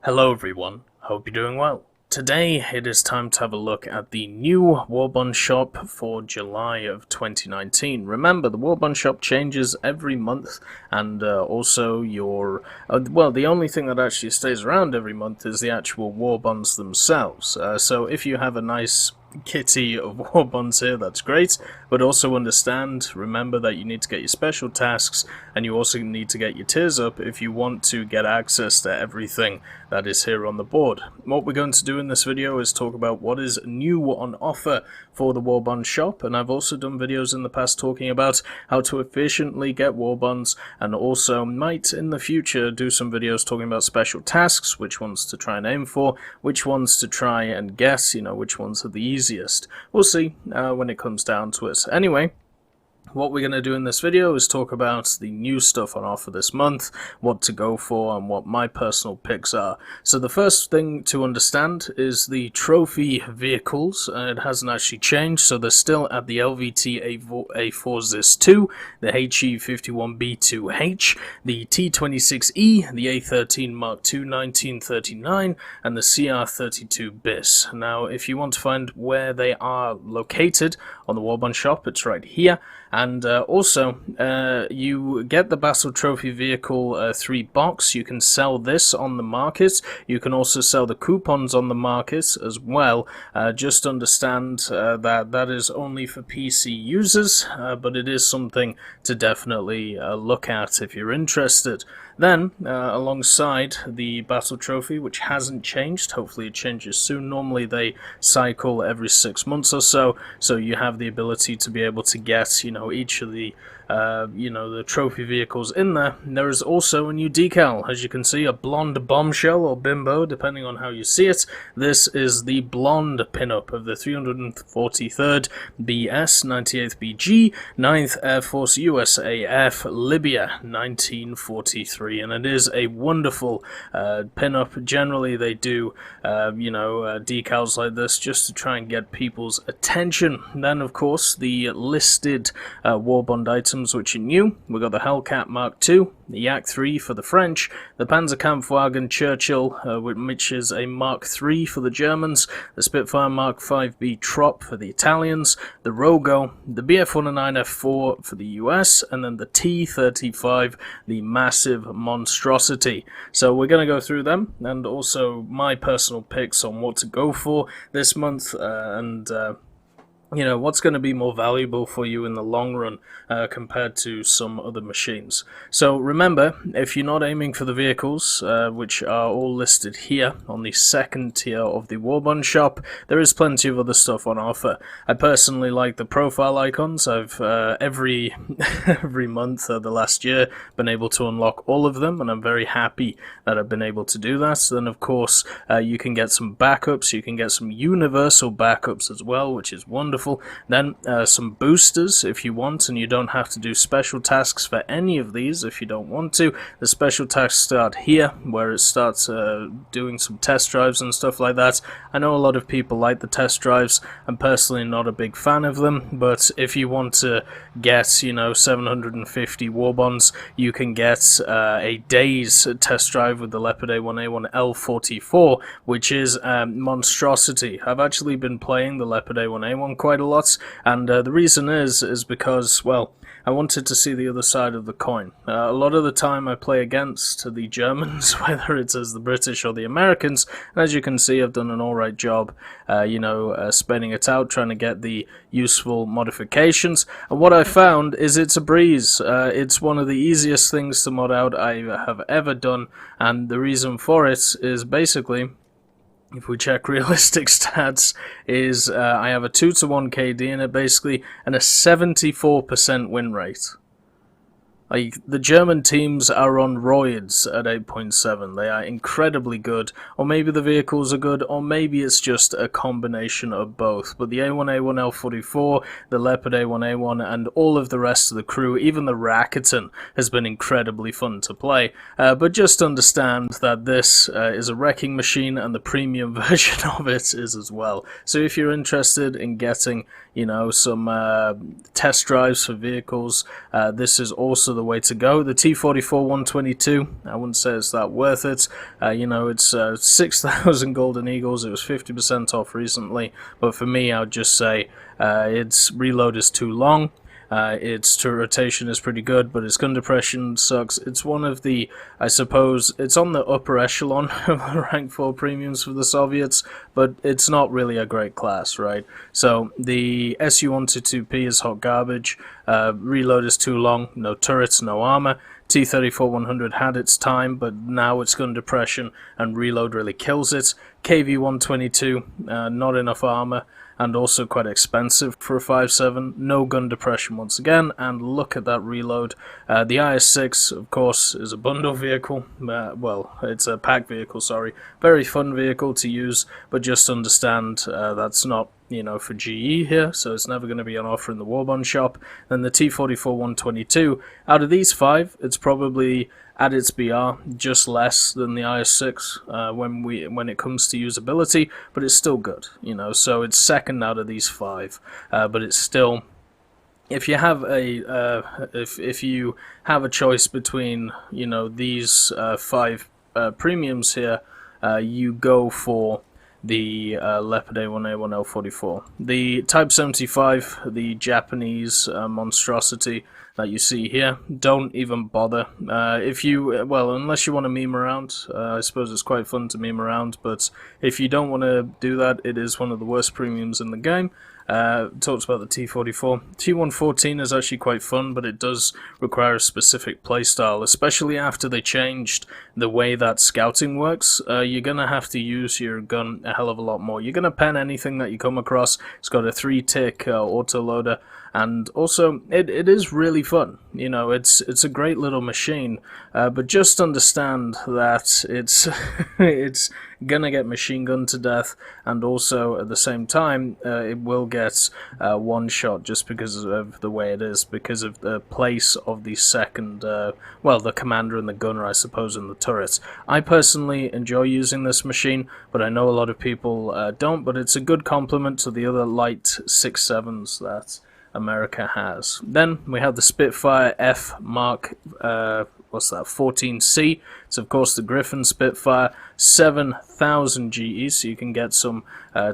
Hello everyone, hope you're doing well. Today it is time to have a look at the new Warbond shop for July of 2019. Remember, the Warbond shop changes every month, and also well, the only thing that actually stays around every month is the actual Warbonds themselves. So if you have a nice kitty of Warbonds here, that's great, but also remember that you need to get your special tasks, and you also need to get your tiers up if you want to get access to everything that is here on the board. What we're going to do in this video is talk about what is new on offer for the Warbond shop, and I've also done videos in the past talking about how to efficiently get Warbonds, and also might in the future do some videos talking about special tasks, which ones to try and aim for, which ones to try and guess, which ones are the easiest. We'll see when it comes down to it. Anyway, what we're going to do in this video is talk about the new stuff on offer this month, what to go for, and what my personal picks are. So the first thing to understand is the trophy vehicles. It hasn't actually changed, so they're still at the LVT A4ZIS-2, the He-51B2H, the T26E, the A13 Mk.II 1939, and the CR32 BIS. Now, if you want to find where they are located on the Warbond shop, it's right here. And also, you get the Battle Trophy Vehicle 3 box. You can sell this on the market. You can also sell the coupons on the market as well. Just understand that is only for PC users, but it is something to definitely look at if you're interested. Then, alongside the Battle Trophy, which hasn't changed, hopefully it changes soon. Normally they cycle every 6 months or so, so you have the ability to be able to get, each of the the trophy vehicles in there. There is also a new decal, as you can see, a blonde bombshell or bimbo, depending on how you see it. This is the blonde pinup of the 343rd BS 98th BG 9th Air Force USAF Libya 1943, and it is a wonderful pinup. Generally they do decals like this just to try and get people's attention. Then of course the listed Warbond items which are new. We've got the Hellcat Mk.II, the Yak-3 for the French, the Panzerkampfwagen Churchill, which is a Mk.III for the Germans, the Spitfire Mk.Vb Trop for the Italians, the Rogo, the Bf-109F4 for the US, and then the T-35, the massive monstrosity. So we're going to go through them, and also my personal picks on what to go for this month, and what's going to be more valuable for you in the long run compared to some other machines. So remember, if you're not aiming for the vehicles, which are all listed here on the second tier of the Warbond shop, there is plenty of other stuff on offer. I personally like the profile icons. I've every month the last year been able to unlock all of them, and I'm very happy that I've been able to do that. Then of course you can get some backups, you can get some universal backups as well, which is wonderful. Then some boosters if you want, and you don't have to do special tasks for any of these if you don't want to. The special tasks start here, where it starts doing some test drives and stuff like that. I know a lot of people like the test drives. I'm personally not a big fan of them, but if you want to get 750 Warbonds, you can get a day's test drive with the Leopard A1A1 L44, which is monstrosity. I've actually been playing the Leopard A1A1 quite a lot, and the reason is because, well, I wanted to see the other side of the coin. A lot of the time I play against the Germans, whether it's as the British or the Americans, and as you can see I've done an alright job, spinning it out, trying to get the useful modifications, and what I found is it's a breeze. It's one of the easiest things to mod out I have ever done, and the reason for it is basically, if we check realistic stats, is I have a 2-to-1 KD in it basically, and a 74% win rate. Like, the German teams are on roids at 8.7. They are incredibly good, or maybe the vehicles are good, or maybe it's just a combination of both. But the A1A1 L44, the Leopard A1A1, and all of the rest of the crew, even the Radeon, has been incredibly fun to play. But just understand that this is a wrecking machine, and the premium version of it is as well. So if you're interested in getting, some test drives for vehicles, this is also the the way to go. The T-44 122, I wouldn't say it's that worth it. You know, it's 6,000 golden eagles. It was 50% off recently, but for me, I would just say its reload is too long. Its turret rotation is pretty good, but its gun depression sucks. It's one of the, I suppose, it's on the upper echelon of the rank 4 premiums for the Soviets, but it's not really a great class, right? So the Su-122P is hot garbage, reload is too long, no turrets, no armor. T-34-100 had its time, but now its gun depression and reload really kills it. KV-122, not enough armor, and also quite expensive for a 5.7, no gun depression once again, and look at that reload. The IS-6, of course, is a bundle vehicle, well, it's a pack vehicle, sorry, very fun vehicle to use, but just understand that's not, you know, for GE here, so it's never going to be on offer in the Warbond shop. Then the T-44-122, out of these 5, it's probably at its BR just less than the IS-6 when it comes to usability, but it's still good, you know, so it's second out of these 5, but it's still, if you have a if you have a choice between, you know, these 5 premiums here, you go for the Leopard A1A1L44. The Type 75, the Japanese monstrosity that you see here, don't even bother. If you, well, unless you want to meme around, I suppose it's quite fun to meme around, but if you don't want to do that, it is one of the worst premiums in the game. Talked about the T-44. T-114 is actually quite fun, but it does require a specific playstyle, especially after they changed the way that scouting works. You're going to have to use your gun a hell of a lot more. You're going to pen anything that you come across. It's got a 3-tick autoloader, and also it is really fun. You know, it's a great little machine, but just understand that it's it's gonna get machine gunned to death, and also at the same time it will get one shot just because of the way it is, because of the place of the second, well, the commander and the gunner, I suppose, in the turret. I personally enjoy using this machine, but I know a lot of people don't, but it's a good complement to the other light 6.7s that America has. Then we have the Spitfire F Mark, what's that, 14C. It's of course the Griffin Spitfire, 7,000 GE, so you can get some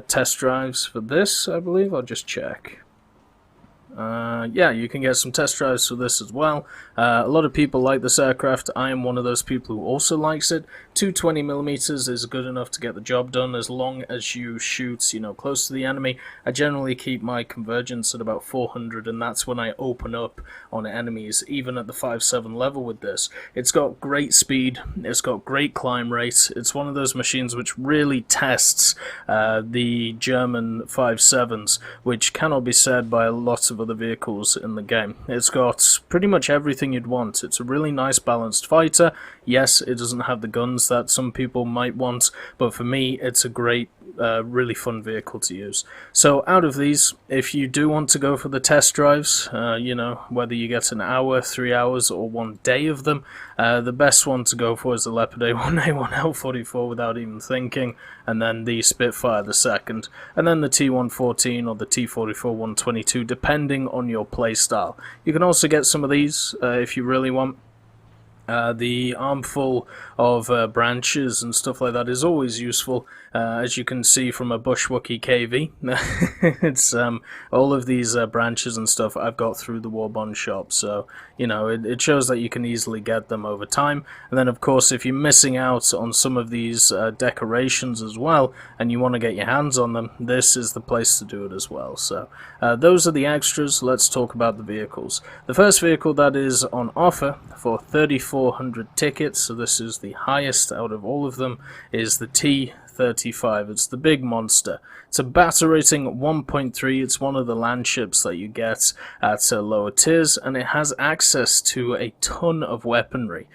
test drives for this, I believe. I'll just check. Yeah, you can get some test drives for this as well. A lot of people like this aircraft. I am one of those people who also likes it. 220mm is good enough to get the job done as long as you shoot, you know, close to the enemy. I generally keep my convergence at about 400, and that's when I open up on enemies, even at the 5.7 level with this. It's got great speed, it's got great climb rate. It's one of those machines which really tests the German 5.7s, which cannot be said by a lot of other vehicles in the game. It's got pretty much everything you'd want. It's a really nice balanced fighter. Yes, it doesn't have the guns that some people might want, but for me it's a great, really fun vehicle to use. So out of these, if you do want to go for the test drives, you know, whether you get an hour, 3 hours, or 1 day of them, the best one to go for is the Leopard A1A1L44 without even thinking, and then the Spitfire the second, and then the T-114 or the T-44-122, depending on your playstyle. You can also get some of these if you really want. The armful of branches and stuff like that is always useful, as you can see from a Bushwookie KV. It's all of these branches and stuff I've got through the Warbond shop, so you know, it shows that you can easily get them over time. And then of course, if you're missing out on some of these decorations as well and you want to get your hands on them, this is the place to do it as well. So those are the extras. Let's talk about the vehicles. The first vehicle that is on offer for 3,400 tickets, so this is the highest out of all of them, is the T-35. It's the big monster. It's a battle rating 1.3. It's one of the landships that you get at lower tiers, and it has access to a ton of weaponry.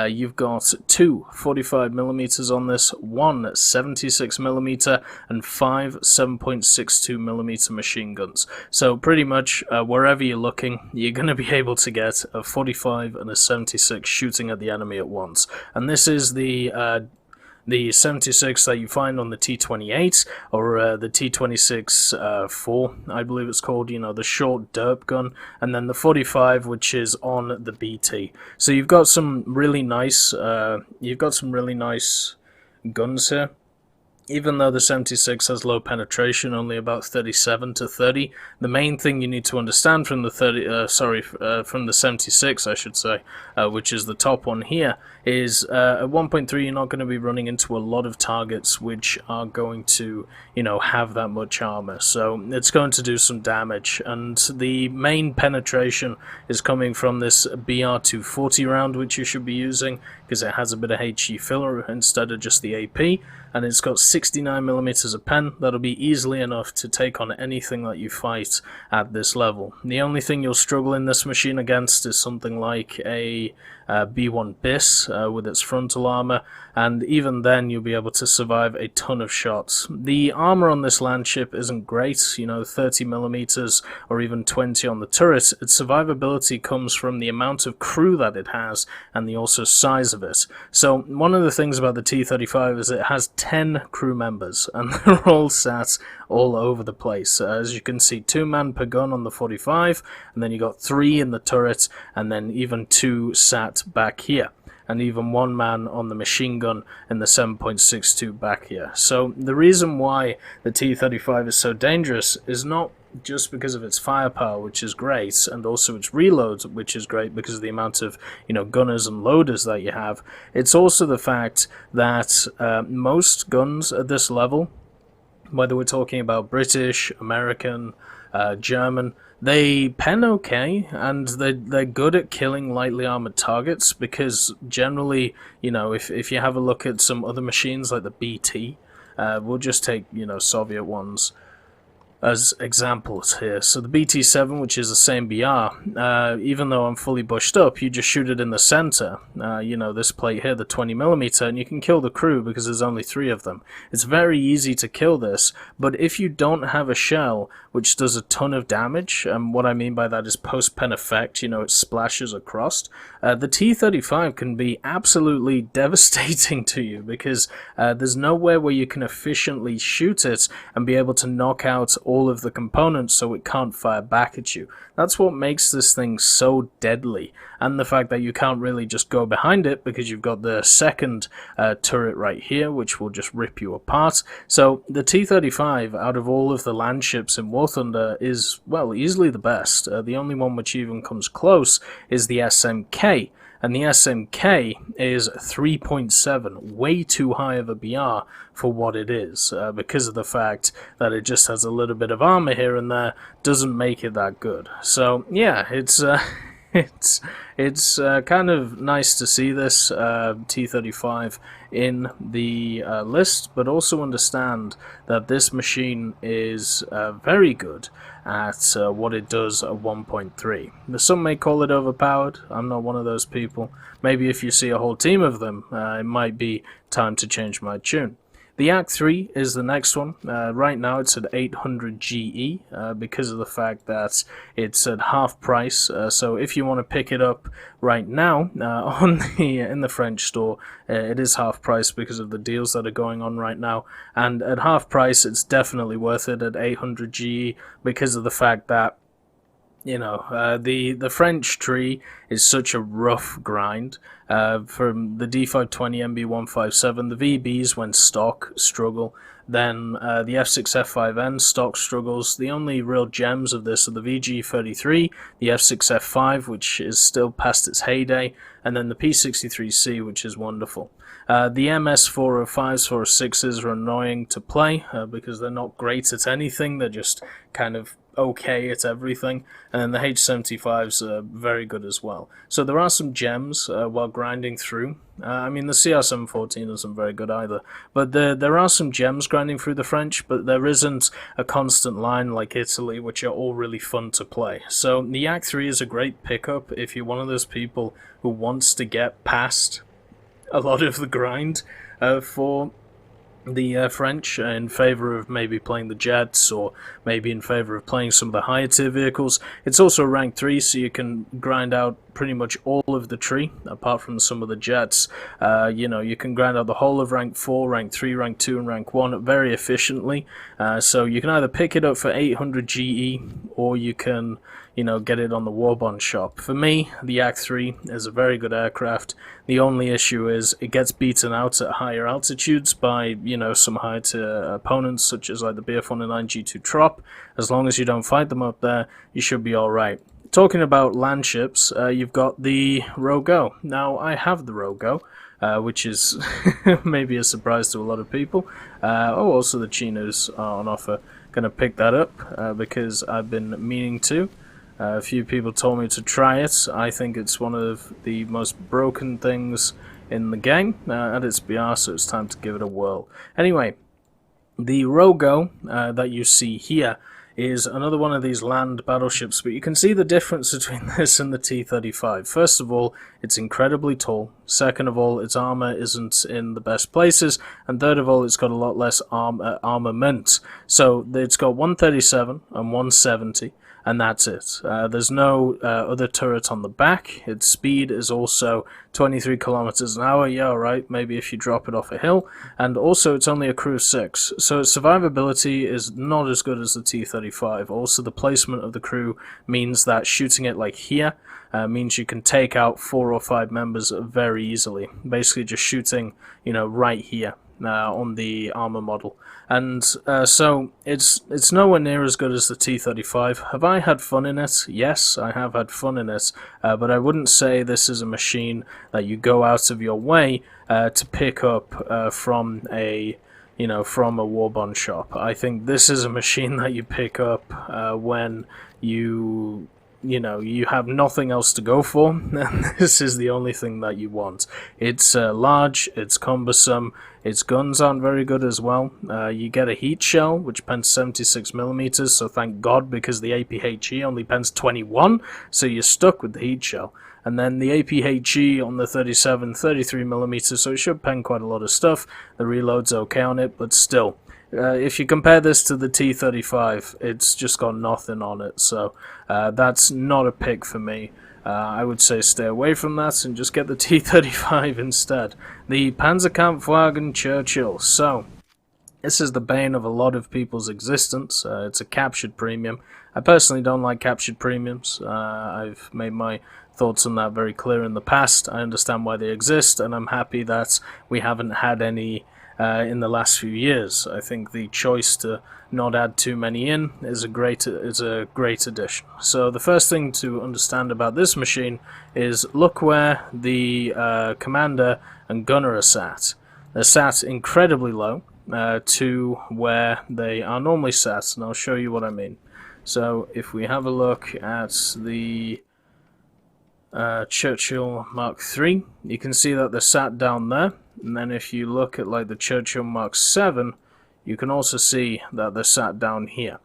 You've got 2 45mm on this, 1 76mm, and 5 7.62mm machine guns. So pretty much wherever you're looking, you're going to be able to get a 45 and a 76 shooting at the enemy at once. And this is the the 76 that you find on the T28 or the T26-4, I believe it's called, you know, the short derp gun, and then the 45, which is on the BT. So you've got some really nice, guns here. Even though the 76 has low penetration, only about 37 to 30, the main thing you need to understand from the from the 76, I should say, which is the top one here, is at 1.3 you're not going to be running into a lot of targets which are going to, you know, have that much armor. So it's going to do some damage, and the main penetration is coming from this BR240 round, which you should be using because it has a bit of HE filler instead of just the AP. And it's got 69mm of pen. That'll be easily enough to take on anything that you fight at this level. The only thing you'll struggle in this machine against is something like a B1 BIS with its frontal armor, and even then you'll be able to survive a ton of shots. The armor on this Landship isn't great, you know, 30mm or even 20 on the turret. Its survivability comes from the amount of crew that it has and the also size of it. So one of the things about the T-35 is it has 10 crew members, and they're all sat all over the place. As you can see, 2 man per gun on the 45, and then you got 3 in the turret, and then even 2 sat back here, and even 1 man on the machine gun in the 7.62 back here. So the reason why the T-35 is so dangerous is not just because of its firepower, which is great, and also its reloads, which is great because of the amount of, you know, gunners and loaders that you have. It's also the fact that most guns at this level, whether we're talking about British, American, German, they pen okay, and they're good at killing lightly armored targets, because generally, you know, if you have a look at some other machines like the BT, we'll just take, you know, Soviet ones as examples here. So the BT-7, which is the same BR, even though I'm fully bushed up, you just shoot it in the center, you know, this plate here, the 20mm, and you can kill the crew because there's only 3 of them. It's very easy to kill this, but if you don't have a shell which does a ton of damage, and what I mean by that is post-pen effect, you know, it splashes across, the T-35 can be absolutely devastating to you, because there's nowhere where you can efficiently shoot it and be able to knock out all of the components so it can't fire back at you. That's what makes this thing so deadly, and the fact that you can't really just go behind it because you've got the second turret right here, which will just rip you apart. So the T-35, out of all of the Landships in War Thunder, is, well, easily the best. The only one which even comes close is the SMK, and the SMK is 3.7, way too high of a BR for what it is, because of the fact that it just has a little bit of armor here and there, doesn't make it that good. So yeah, it's kind of nice to see this T-35 in the list, but also understand that this machine is very good at what it does at 1.3. Some may call it overpowered. I'm not one of those people. Maybe if you see a whole team of them, it might be time to change my tune. The Mk.II is the next one. Right now it's at 800 GE because of the fact that it's at half price. So if you want to pick it up right now in the French store, it is half price because of the deals that are going on right now. And at half price, it's definitely worth it at 800 GE because of the fact that, you know, the French tree is such a rough grind. From the D520 MB157, the VBs, when stock, struggle. Then the F6F5N stock struggles. The only real gems of this are the VG33, the F6F5, which is still past its heyday, and then the P63C, which is wonderful. The MS405s, 406s are annoying to play because they're not great at anything. They're just kind of okay at everything, and then the H75s are very good as well. So there are some gems while grinding through. I mean, the CR714 isn't very good either, but there are some gems grinding through the French, but there isn't a constant line like Italy, which are all really fun to play. So the Mk.III is a great pickup if you're one of those people who wants to get past a lot of the grind for, the French in favor of maybe playing the jets, or maybe in favor of playing some of the higher tier vehicles. It's also rank 3, so you can grind out pretty much all of the tree, apart from some of the jets. You know, you can grind out the whole of rank 4, rank 3, rank 2, and rank 1 very efficiently. So you can either pick it up for 800 GE, or you can, you know, get it on the Warbond shop. For me, the Mk.III is a very good aircraft. The only issue is it gets beaten out at higher altitudes by, you know, some higher tier opponents, such as like the Bf109 G2 Trop. As long as you don't fight them up there, you should be alright. Talking about landships, you've got the Rogo. Now, I have the Rogo, which is maybe a surprise to a lot of people. Also the Chinos are on offer. Gonna pick that up because I've been meaning to. A few people told me to try it. I think it's one of the most broken things in the game at its BR, so it's time to give it a whirl. Anyway, the Rogo that you see here is another one of these land battleships, but you can see the difference between this and the T-35. First of all, it's incredibly tall. Second of all, its armor isn't in the best places. And third of all, it's got a lot less armament. So it's got 137 and 170. And that's it. There's no other turret on the back. Its speed is also 23 kilometers an hour. Yeah, right. Maybe if you drop it off a hill. And also, it's only a crew of 6. So its survivability is not as good as the T-35. Also, the placement of the crew means that shooting it like here means you can take out 4 or 5 members very easily. Basically, just shooting, you know, right here. On the armor model, and so it's nowhere near as good as the T-35. Have I had fun in it? Yes, I have had fun in it, but I wouldn't say this is a machine that you go out of your way to pick up from a Warbond shop. I think this is a machine that you pick up when you have nothing else to go for, and this is the only thing that you want. It's large, it's cumbersome, its guns aren't very good as well. You get a heat shell, which pens 76mm, so thank God, because the APHE only pens 21, so you're stuck with the heat shell. And then the APHE on the 37, 33mm, so it should pen quite a lot of stuff. The reload's okay on it, but still. If you compare this to the T-35, it's just got nothing on it, so that's not a pick for me. I would say stay away from that and just get the T-35 instead. The Panzerkampfwagen Churchill. So, this is the bane of a lot of people's existence. It's a captured premium. I personally don't like captured premiums. I've made my thoughts on that very clear in the past. I understand why they exist, and I'm happy that we haven't had any in the last few years. I think the choice to not add too many in is a great addition. So the first thing to understand about this machine is look where the commander and gunner are sat. They're sat incredibly low to where they are normally sat, and I'll show you what I mean. So if we have a look at the Churchill Mk.III, you can see that they're sat down there. And then if you look at like the Churchill Mk.VII, you can also see that they're sat down here.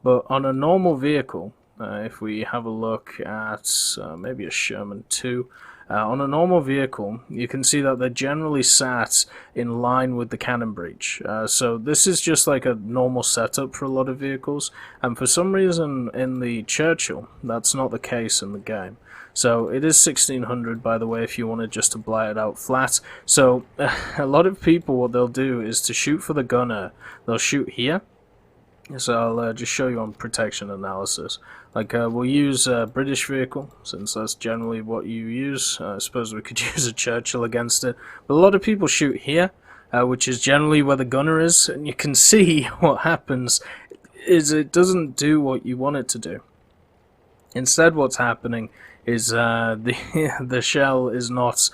But on a normal vehicle, if we have a look at maybe a Sherman 2, on a normal vehicle, you can see that they're generally sat in line with the cannon breech. So this is just like a normal setup for a lot of vehicles, and for some reason in the Churchill, that's not the case in the game. So it is 1600, by the way, if you wanted just to blight it out flat. So a lot of people, what they'll do is to shoot for the gunner, they'll shoot here. So I'll just show you on protection analysis. Like we'll use a British vehicle, since that's generally what you use. I suppose we could use a Churchill against it. But a lot of people shoot here, which is generally where the gunner is. And you can see what happens is it doesn't do what you want it to do. Instead, what's happening is the shell is not,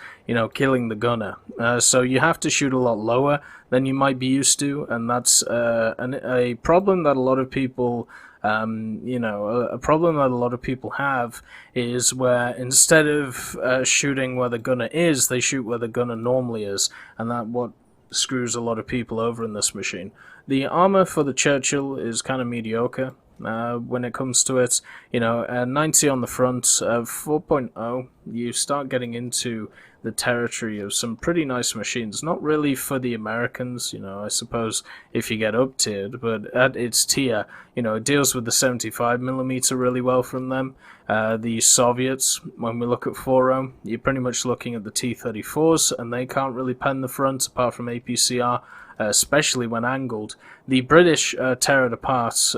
killing the gunner. So you have to shoot a lot lower than you might be used to, and that's a problem that a lot of people, a problem that a lot of people have is where instead of shooting where the gunner is, they shoot where the gunner normally is, and that what screws a lot of people over in this machine. The armor for the Churchill is kind of mediocre. When it comes to it, 90 on the front, 4.0, you start getting into the territory of some pretty nice machines. Not really for the Americans, you know, I suppose if you get up-tiered, but at its tier, you know, it deals with the 75mm really well from them. The Soviets, when we look at 4.0, you're pretty much looking at the T-34s, and they can't really pen the front apart from APCR, especially when angled. The British tear it apart.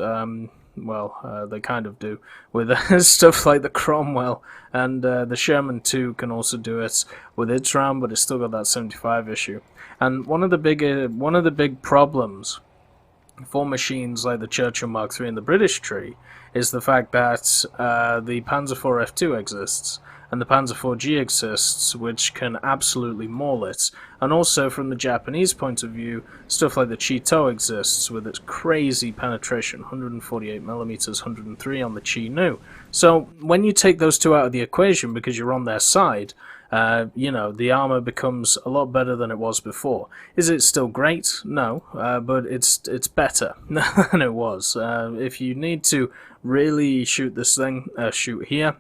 Well, they kind of do, with stuff like the Cromwell, and the Sherman 2 can also do it with its round, but it's still got that 75 issue. And one of the big problems for machines like the Churchill Mark III and the British tree is the fact that the Panzer IV F2 exists, and the Panzer IV-G exists, which can absolutely maul it. And also, from the Japanese point of view, stuff like the Mk.II exists, with its crazy penetration, 148mm, 103 on the Chi-Nu. So, when you take those two out of the equation because you're on their side, you know, the armor becomes a lot better than it was before. Is it still great? No, but it's better than it was. If you need to really shoot this thing, shoot here.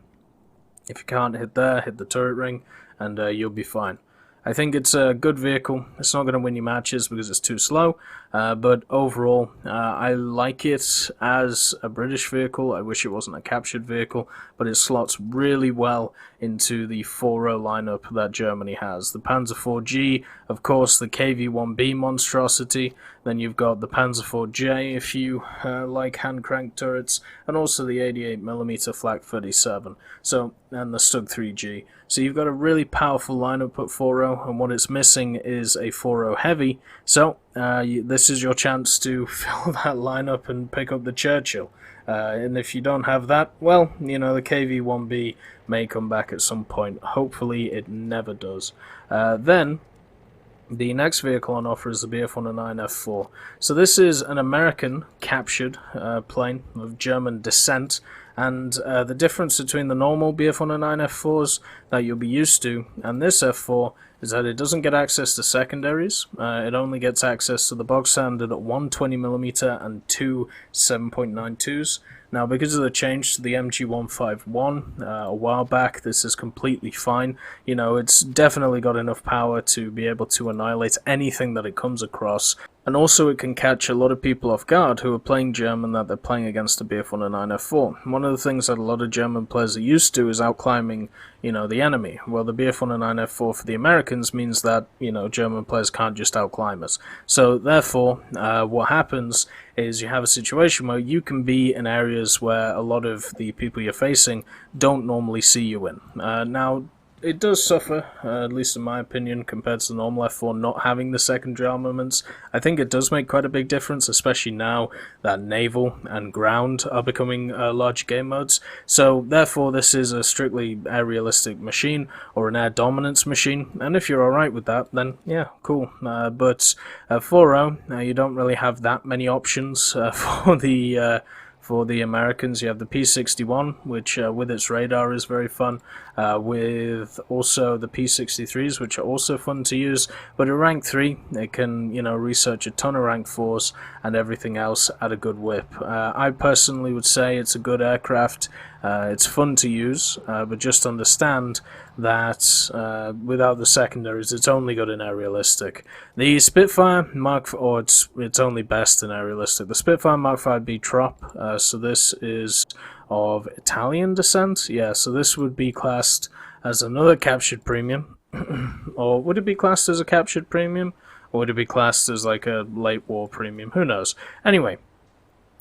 If you can't hit there, hit the turret ring, and you'll be fine. I think it's a good vehicle. It's not going to win you matches because it's too slow, but overall, I like it as a British vehicle. I wish it wasn't a captured vehicle, but it slots really well into the 4.0 lineup that Germany has. The Panzer IV-G, of course, the Mk.V.1b monstrosity, then you've got the Panzer IV-J if you like hand-crank turrets, and also the 88mm Flak 37, so, and the Stug 3G. So you've got a really powerful lineup at 4.0, and what it's missing is a 4.0 heavy, so this is your chance to fill that lineup and pick up the Churchill. And if you don't have that, well, you know, the Mk.V.1b may come back at some point. Hopefully it never does. Then, the next vehicle on offer is the Bf-109F4. So this is an American captured plane of German descent, and the difference between the normal Bf-109F4s that you'll be used to and this F4 is that it doesn't get access to secondaries. It only gets access to the bog standard at 120mm and two 7.92s. Now, because of the change to the MG151 a while back, this is completely fine. You know, it's definitely got enough power to be able to annihilate anything that it comes across. And also it can catch a lot of people off guard who are playing German that they're playing against the Bf-109F4. One of the things that a lot of German players are used to is outclimbing, you know, the enemy. Well, the Bf-109F4 for the Americans means that, you know, German players can't just outclimb it. So therefore, what happens is you have a situation where you can be in areas where a lot of the people you're facing don't normally see you in. Now, it does suffer, at least in my opinion, compared to the normal F4 not having the secondary armaments. I think it does make quite a big difference, especially now that naval and ground are becoming large game modes. So therefore this is a strictly aerialistic machine, or an air dominance machine, and if you're alright with that, then yeah, cool. But 4.0, you don't really have that many options for the Americans. You have the P61, which with its radar is very fun, with also the P63s, which are also fun to use, but at rank 3 it can, you know, research a ton of rank 4s and everything else at a good whip. I personally would say it's a good aircraft. It's fun to use, but just understand that without the secondaries, it's only good in aerialistic. The Spitfire it's only best in aerialistic. The Spitfire Mk.Vb Trop, so this is of Italian descent. Yeah, so this would be classed as another captured premium, or would it be classed as a captured premium, or would it be classed as like a late war premium? Who knows? Anyway.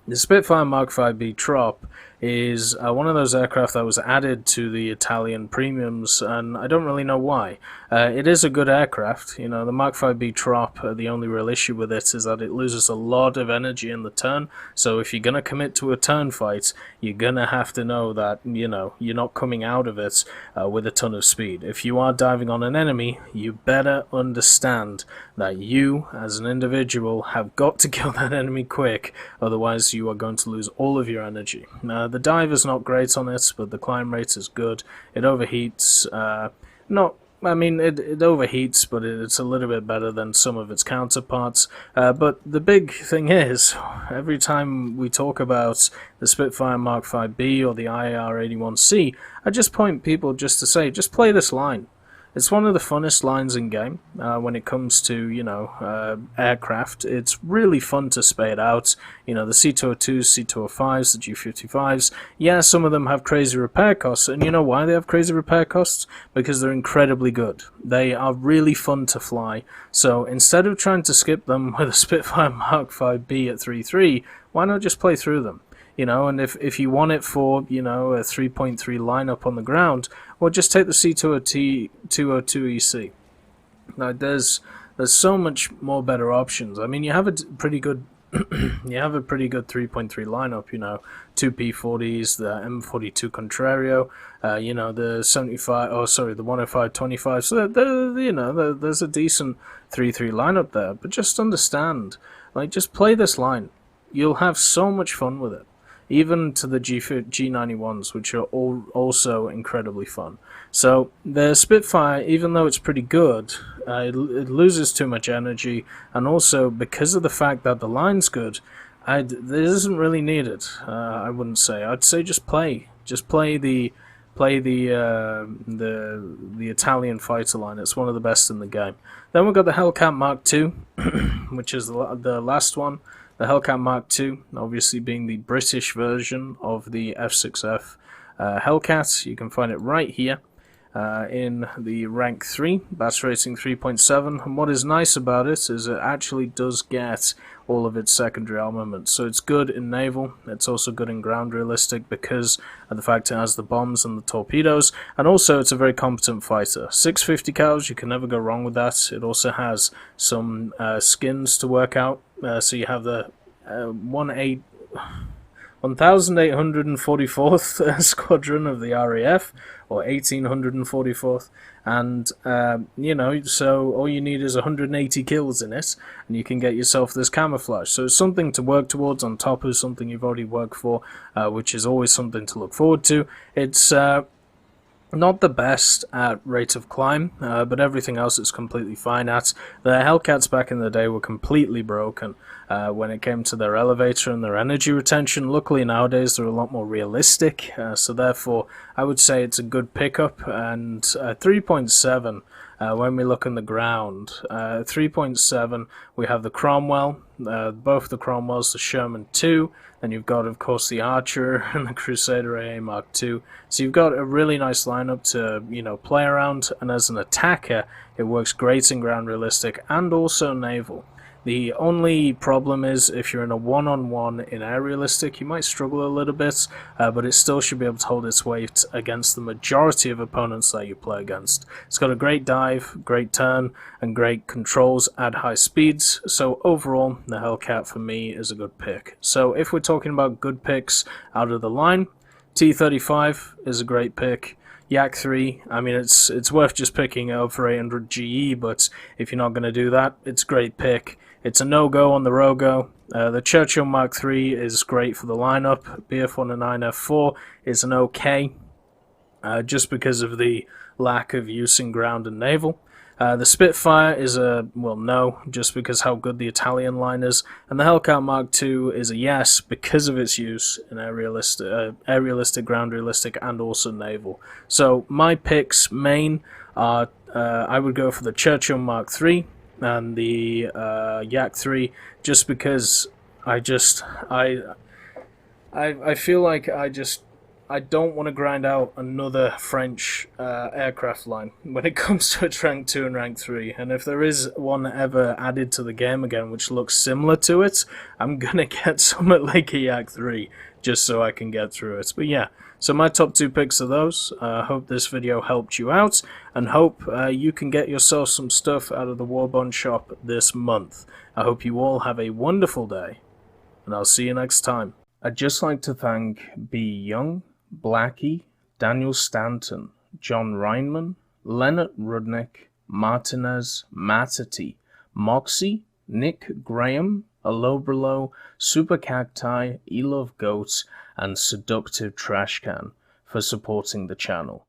The Spitfire Mk.Vb Trop is one of those aircraft that was added to the Italian premiums, and I don't really know why. It is a good aircraft. You know, the Mk.Vb Trop, the only real issue with it is that it loses a lot of energy in the turn, so if you're going to commit to a turn fight, you're going to have to know that, you know, you're not coming out of it with a ton of speed. If you are diving on an enemy, you better understand that you, as an individual, have got to kill that enemy quick, otherwise you are going to lose all of your energy. The dive is not great on it, but the climb rate is good. It overheats, it overheats, but it's a little bit better than some of its counterparts. But the big thing is, every time we talk about the Spitfire Mk.Vb or the IAR-81C, I just point people just to say, just play this line. It's one of the funnest lines in game when it comes to, aircraft. It's really fun to spade out. You know, the C202s, C205s, the G55s. Yeah, some of them have crazy repair costs, and you know why they have crazy repair costs? Because they're incredibly good. They are really fun to fly. So instead of trying to skip them with a Spitfire Mk.Vb at 3.3, why not just play through them? You know, and if you want it for, you know, a 3.3 lineup on the ground, well, just take the C202 EC. Now, there's so much more better options. I mean, you have a pretty good 3.3 lineup. You know, two P40s, the M42 Contrario, you know, the 75. Oh, sorry, the 105-25. So there's a decent 3.3 lineup there. But just understand, like, just play this line. You'll have so much fun with it. Even to the G91s, which are also incredibly fun. So the Spitfire, even though it's pretty good, it loses too much energy, and also because of the fact that the line's good, this isn't really needed. I wouldn't say. I'd say just play the Italian fighter line. It's one of the best in the game. Then we've got the Hellcat Mk.II, which is the last one. The Hellcat Mk.II, obviously being the British version of the F6F Hellcat. You can find it right here in the rank 3, bats rating 3.7. And what is nice about it is it actually does get all of its secondary armaments. So it's good in naval, it's also good in ground realistic because of the fact it has the bombs and the torpedoes, and also it's a very competent fighter. 650 cals, you can never go wrong with that. It also has some skins to work out. So you have the 1844th Squadron of the RAF, or 1844th, and you know, so all you need is 180 kills in it, and you can get yourself this camouflage. So it's something to work towards on top of something you've already worked for, which is always something to look forward to. It's not the best at rate of climb, but everything else it's completely fine at. The Hellcats back in the day were completely broken when it came to their elevator and their energy retention. Luckily nowadays they're a lot more realistic, so therefore I would say it's a good pickup. And 3.7, when we look on the ground, 3.7, we have the Cromwell, both the Cromwells, the Sherman 2, then you've got, of course, the Archer and the Crusader AA Mk.II. So you've got a really nice lineup to, you know, play around, and as an attacker, it works great in ground realistic and also naval. The only problem is if you're in a one-on-one in air realistic, you might struggle a little bit, but it still should be able to hold its weight against the majority of opponents that you play against. It's got a great dive, great turn, and great controls at high speeds, so overall, the Hellcat for me is a good pick. So if we're talking about good picks out of the line, T-35 is a great pick. Yak-3, I mean, it's worth just picking over 800 GE, but if you're not going to do that, it's a great pick. It's a no-go on the Rogo. The Churchill Mark III is great for the lineup. BF-109F4 is an okay, just because of the lack of use in ground and naval. The Spitfire is a, well, no, just because how good the Italian line is. And the Hellcat Mk.II is a yes, because of its use in air realistic, ground realistic, and also naval. So my picks main are, I would go for the Churchill Mark III and the Yak-3, just because I feel like I don't want to grind out another French aircraft line when it comes to its rank 2 and rank 3. And if there is one ever added to the game again which looks similar to it, I'm going to get something like a Yak-3 just so I can get through it. But yeah, so my top 2 picks are those. I hope this video helped you out, and hope you can get yourself some stuff out of the Warbond shop this month. I hope you all have a wonderful day, and I'll see you next time. I'd just like to thank B. Young, Blackie, Daniel Stanton, John Reinman, Leonard Rudnick, Martinez, Matati, Moxie, Nick Graham, Alobrilo, Super Cacti, Elove Goats, and Seductive Trashcan for supporting the channel.